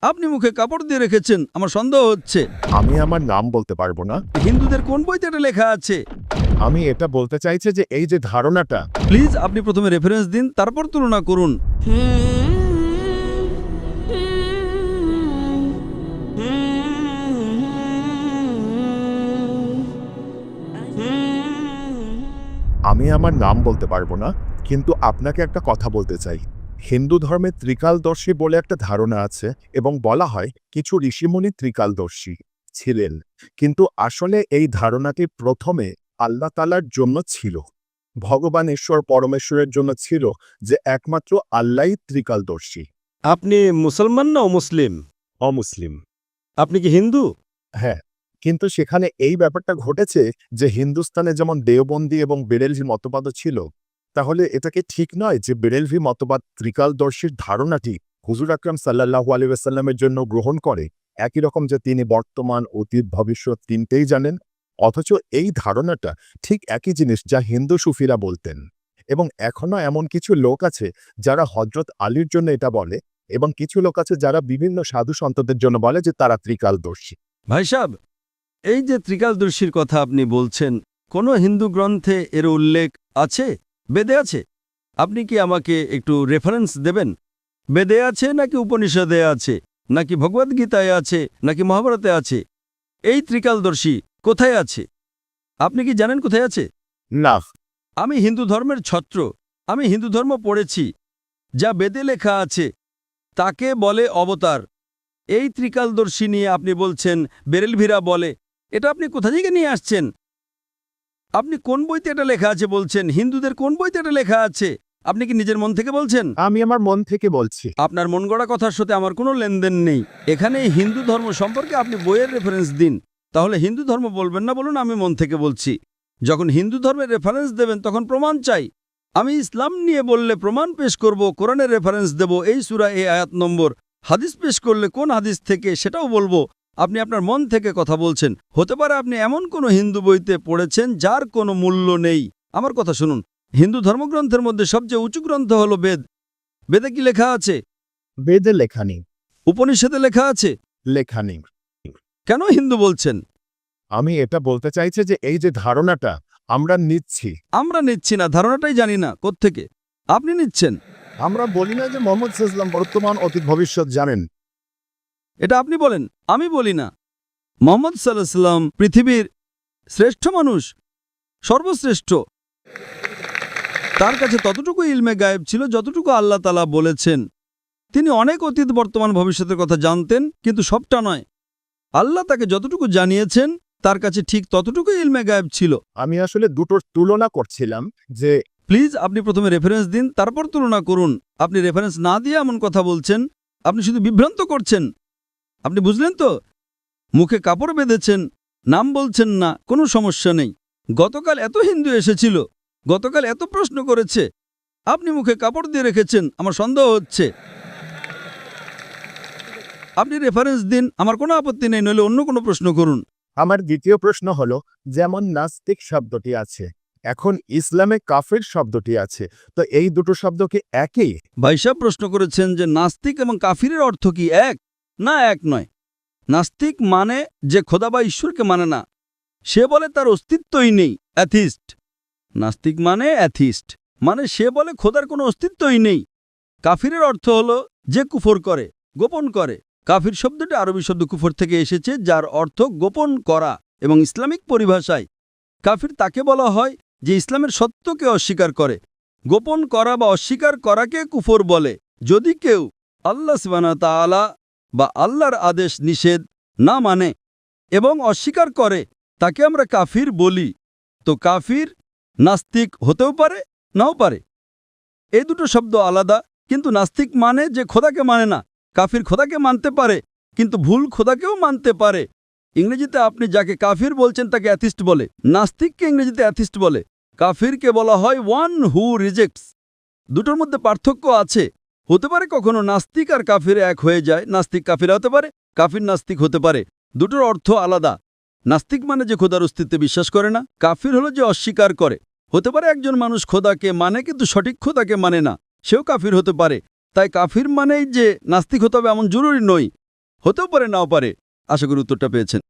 আপনি মুখে কাপড় দিয়ে রেখেছেন, আমার সন্দেহ হচ্ছে। আমি আমার নাম বলতে পারবো না। হিন্দুদের কোন বইতে এটা লেখা আছে? আমি এটা বলতে চাইছি যে এই যে ধারণাটা, প্লিজ আপনি প্রথমে রেফারেন্স দিন, তারপর তুলনা করুন। আমি আমার নাম বলতে পারবো না, কিন্তু আপনাকে একটা কথা বলতে চাই। হিন্দু ধর্মে ত্রিকালদর্শী বলে একটা ধারণা আছে এবং বলা হয় কিছু ঋষিমুনি ত্রিকালদর্শী ছিলেন, কিন্তু আসলে এই ধারণাটি প্রথমে আল্লাহ তাআলার জন্য ছিল। ভগবান ঈশ্বর পরমেশ্বরের জন্য ছিল যে একমাত্র আল্লাহই ত্রিকালদর্শী। আপনি মুসলমান না অমুসলিম? অমুসলিম। আপনি কি হিন্দু? হ্যাঁ, কিন্তু সেখানে এই ব্যাপারটা ঘটেছে যে হিন্দুস্তানে যেমন দেওবন্দি এবং বেরেলভি মতবাদও ছিল, তাহলে এটা কি ঠিক নয় যে বেরেলভি মতবাদ ত্রিকালদর্শীর ধারণাটি হুজুর আকরাম সাল্লাল্লাহু আলাইহি ওয়াসাল্লামের জন্য গ্রহণ করে, একই রকম যে তিনি বর্তমান, অতীত, ভবিষ্যৎ তিনটেই জানেন? অথচ এই ধারণাটা ঠিক একই জিনিস যা হিন্দু সুফিরা বলতেন। এবং এখনো এমন কিছু লোক আছে যারা হযরত আলীর জন্য এটা বলে, এবং কিছু লোক আছে যারা বিভিন্ন সাধু সন্তদের জন্য বলে যে তারা ত্রিকালদর্শী। ভাই সাহেব, এই যে ত্রিকালদর্শীর কথা আপনি বলছেন, কোনো হিন্দু গ্রন্থে এর উল্লেখ আছে? বেদে আছে? আপনি কি আমাকে একটু রেফারেন্স দেবেন? বেদে আছে নাকি উপনিষদে আছে, নাকি ভগবদ্গীতায় আছে, নাকি মহাভারতে আছে? এই ত্রিকালদর্শী কোথায় আছে? আপনি কি জানেন কোথায় আছে? না। আমি হিন্দু ধর্মের ছত্র, আমি হিন্দু ধর্ম পড়েছি। যা বেদে লেখা আছে তাকে বলে অবতার। এই ত্রিকালদর্শী নিয়ে আপনি বলছেন বেরেলভিরা বলে, এটা আপনি কোথা থেকে নিয়ে আসছেন? আপনি কোন বইতে এটা লেখা আছে বলছেন? হিন্দুদের কোন বইতে এটা লেখা আছে? আপনি কি নিজের মন থেকে বলছেন? আমি আমার মন থেকে বলছি। আপনার মন গড়া কথার সাথে আমার কোনো লেনদেন নেই। এখানে এই হিন্দু ধর্ম সম্পর্কে আপনি বইয়ের রেফারেন্স দিন। তাহলে হিন্দু ধর্ম বলবেন না, বলুন আমি মন থেকে বলছি। যখন হিন্দু ধর্মের রেফারেন্স দেবেন তখন প্রমাণ চাই। আমি ইসলাম নিয়ে বললে প্রমাণ পেশ করব, কোরআনের রেফারেন্স দেব, এই সূরা এই আয়াত নম্বর। হাদিস পেশ করলে কোন হাদিস থেকে সেটাও বলবো। আপনি আপনার মন থেকে কথা বলছেন। হতে পারে আপনি এমন কোনো হিন্দু বইতে পড়েছেন যার কোনো মূল্য নেই। আমার কথা শুনুন, হিন্দু ধর্মগ্রন্থের মধ্যে সবচেয়ে উঁচু গ্রন্থ হলো বেদ। বেদে কি লেখা আছে? বেদে লেখা নেই। উপনিষদে লেখা আছে? লেখা নেই। কেন হিন্দু বলছেন? আমি এটা বলতে চাইছি যে এই যে ধারণাটা আমরা নিচ্ছি, আমরা নিচ্ছি না, ধারণাটাই জানি না কোত্থেকে আপনি নিচ্ছেন। আমরা বলি না যে মোহাম্মদ সাল্লাল্লাহু বর্তমান, অতীত, ভবিষ্যৎ জানেন। এটা আপনি বলেন, আমি বলি না। মোহাম্মদ সাল্লাল্লাহু আলাইহি ওয়াসাল্লাম পৃথিবীর শ্রেষ্ঠ মানুষ, সর্বশ্রেষ্ঠ। তার কাছে ততটুকু ইলমে গায়েব ছিল যতটুকু আল্লাহ তাআলা বলেছেন। তিনি অনেক অতীত, বর্তমান, ভবিষ্যতের কথা জানতেন, কিন্তু সবটা নয়। আল্লাহ তাকে যতটুকু জানিয়েছেন তার কাছে ঠিক ততটুকু ইলমে গায়েব ছিল। আমি আসলে দুটোর তুলনা করছিলাম যে প্লিজ আপনি প্রথমে রেফারেন্স দিন, তারপর তুলনা করুন। আপনি রেফারেন্স না দিয়ে এমন কথা বলছেন, আপনি শুধু বিভ্রান্ত করছেন। আপনি বুঝলেন তো? মুখে কাপড় বেঁধেছেন, নাম বলছেন না, কোনো সমস্যা নেই। গতকাল এত হিন্দু এসেছিল, গতকাল এত প্রশ্ন করেছে, আপনি মুখে কাপড় দিয়ে রেখেছেন, আমার সন্দেহ হচ্ছে। আপনি রেফারেন্স দিন, আমার কোনো আপত্তি নেই, নইলে অন্য কোনো প্রশ্ন করুন। আমার দ্বিতীয় প্রশ্ন হলো, যেমন নাস্তিক শব্দটি আছে, এখন ইসলামে কাফের শব্দটি আছে, তো এই দুটো শব্দ কি একই? ভাইসাব প্রশ্ন করেছেন যে নাস্তিক এবং কাফিরের অর্থ কি এক? না, এক নয়। নাস্তিক মানে যে খোদা বা ঈশ্বরকে মানে না, সে বলে তার অস্তিত্বই নেই, অ্যাথিস্ট। নাস্তিক মানে অ্যাথিস্ট, মানে সে বলে খোদার কোনো অস্তিত্বই নেই। কাফিরের অর্থ হলো যে কুফর করে, গোপন করে। কাফির শব্দটি আরবি শব্দ কুফর থেকে এসেছে, যার অর্থ গোপন করা, এবং ইসলামিক পরিভাষায় কাফির তাকে বলা হয় যে ইসলামের সত্যকে অস্বীকার করে। গোপন করা বা অস্বীকার করাকে কুফর বলে। যদি কেউ আল্লাহ সুবহানাহু ওয়া তাআলা বা আল্লাহর আদেশ নিষেধ না মানে এবং অস্বীকার করে, তাকে আমরা কাফির বলি। তো কাফির নাস্তিক হতেও পারে, নাও পারে। এই দুটো শব্দ আলাদা, কিন্তু নাস্তিক মানে যে খোদাকে মানে না। কাফির খোদাকে মানতে পারে, কিন্তু ভুল খোদাকেও মানতে পারে। ইংরেজিতে আপনি যাকে কাফির বলছেন তাকে অ্যাথিস্ট বলে, নাস্তিককে ইংরেজিতে অ্যাথিস্ট বলে। কাফিরকে বলা হয় ওয়ান হু রিজেক্টস। দুটোর মধ্যে পার্থক্য আছে। হতে পারে কখনো নাস্তিক আর কাফির এক হয়ে যায়, নাস্তিক কাফির হতে পারে, কাফির নাস্তিক হতে পারে। দুটোর অর্থ আলাদা। নাস্তিক মানে যে খোদার অস্তিত্বে বিশ্বাস করে না, কাফির হলো যে অস্বীকার করে। হতে পারে একজন মানুষ খোদাকে মানে কিন্তু সঠিক খোদাকে মানে না, সেও কাফির হতে পারে। তাই কাফির মানেই যে নাস্তিক হতে হবে এমন জরুরি নয়। হতেও পারে নাও পারে। আশা করি উত্তরটা পেয়েছেন।